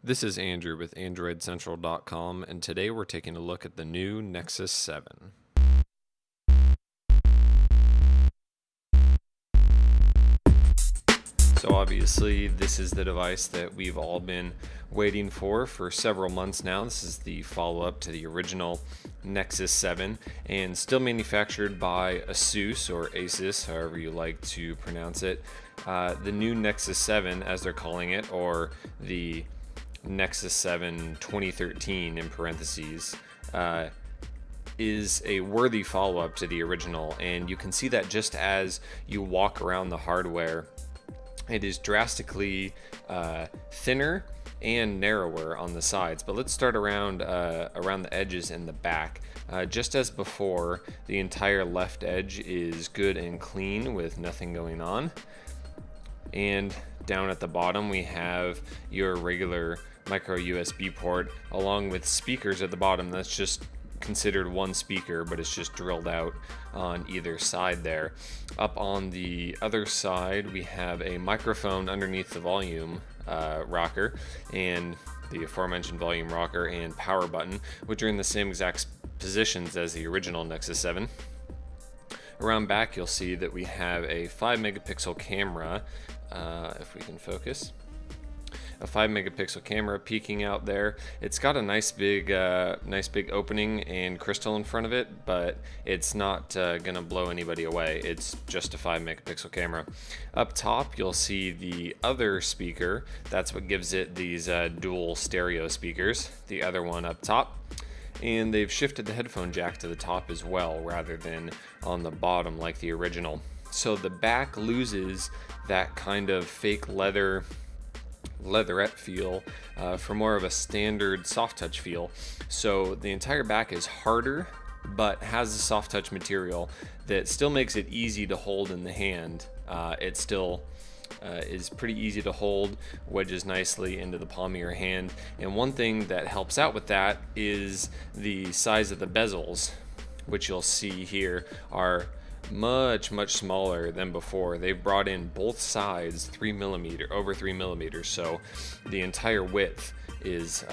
This is Andrew with AndroidCentral.com, and today we're taking a look at the new Nexus 7. So obviously this is the device that we've all been waiting for several months now. This is the follow-up to the original Nexus 7 and still manufactured by Asus or Asus, however you like to pronounce it. The new Nexus 7, as they're calling it, or the Nexus 7 2013 in parentheses, is a worthy follow-up to the original, and you can see that just as you walk around the hardware. It is drastically thinner and narrower on the sides, but let's start around the edges and the back. Just as before, the entire left edge is good and clean with nothing going on, and down at the bottom we have your regular micro USB port along with speakers at the bottom. That's just considered one speaker, but it's just drilled out on either side there. Up on the other side we have a microphone underneath the volume rocker, and the aforementioned volume rocker and power button, which are in the same exact positions as the original Nexus 7. Around back you'll see that we have a 5 megapixel camera, if we can focus. A 5 megapixel camera peeking out there. It's got a nice big opening and crystal in front of it, but it's not gonna blow anybody away. It's just a 5 megapixel camera. Up top you'll see the other speaker. That's what gives it these dual stereo speakers, the other one up top. And they've shifted the headphone jack to the top as well, rather than on the bottom like the original. So the back loses that kind of fake leatherette feel for more of a standard soft touch feel. So the entire back is harder, but has a soft touch material that still makes it easy to hold in the hand. It still is pretty easy to hold, wedges nicely into the palm of your hand. And one thing that helps out with that is the size of the bezels, which you'll see here are much smaller than before. They've brought in both sides over 3 millimeters, so the entire width is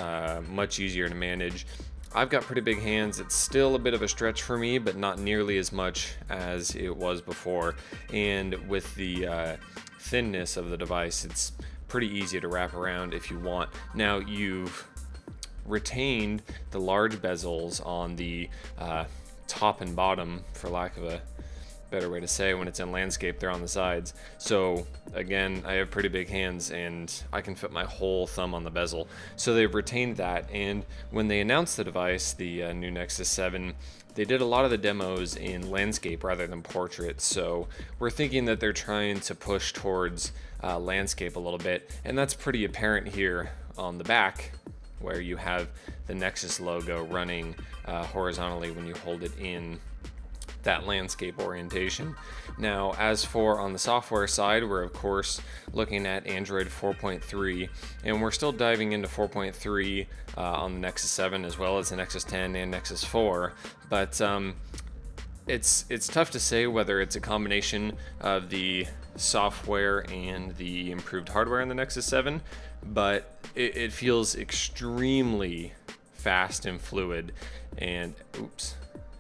much easier to manage. I've got pretty big hands. It's still a bit of a stretch for me, but not nearly as much as it was before. And with the thinness of the device, it's pretty easy to wrap around if you want. Now you've retained the large bezels on the top and bottom, for lack of a better way to say. When it's in landscape, they're on the sides. So again, I have pretty big hands and I can fit my whole thumb on the bezel. So they've retained that, and when they announced the device, the new Nexus 7, they did a lot of the demos in landscape rather than portrait. So we're thinking that they're trying to push towards landscape a little bit, and that's pretty apparent here on the back, where you have the Nexus logo running horizontally when you hold it in that landscape orientation. Now, as for on the software side, we're of course looking at Android 4.3, and we're still diving into 4.3 on the Nexus 7 as well as the Nexus 10 and Nexus 4, but it's tough to say whether it's a combination of the software and the improved hardware in the Nexus 7, but it feels extremely fast and fluid, and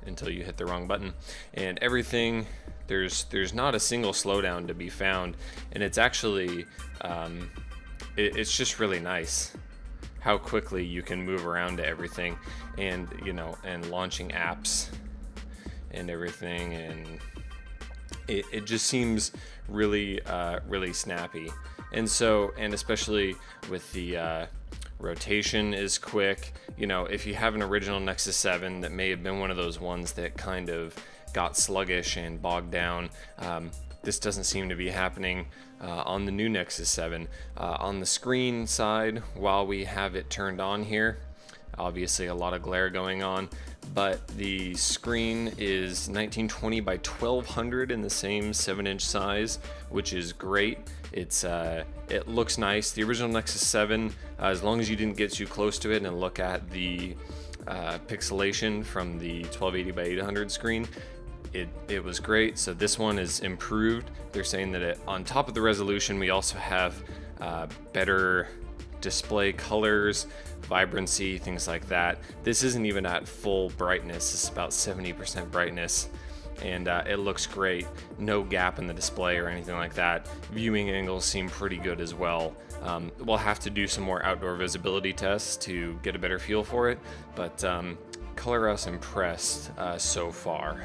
until you hit the wrong button, and everything, there's not a single slowdown to be found, and it's actually it's just really nice how quickly you can move around to everything, and and launching apps and everything, and it just seems really snappy. And especially with the rotation is quick. If you have an original Nexus 7 that may have been one of those ones that kind of got sluggish and bogged down, this doesn't seem to be happening on the new Nexus 7. On the screen side, while we have it turned on here, obviously a lot of glare going on, but the screen is 1920 by 1200 in the same 7-inch size, which is great. It looks nice. The original Nexus 7, as long as you didn't get too close to it and look at the pixelation from the 1280 by 800 screen, it was great. So this one is improved. They're saying that on top of the resolution, we also have better display colors, vibrancy, things like that. This isn't even at full brightness. It's about 70% brightness, and it looks great. No gap in the display or anything like that. Viewing angles seem pretty good as well. We'll have to do some more outdoor visibility tests to get a better feel for it, but ColorOS impressed so far.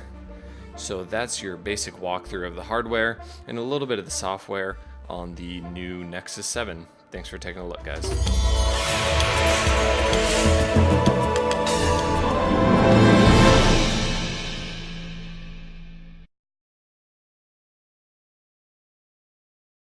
So that's your basic walkthrough of the hardware and a little bit of the software on the new Nexus 7. Thanks for taking a look, guys.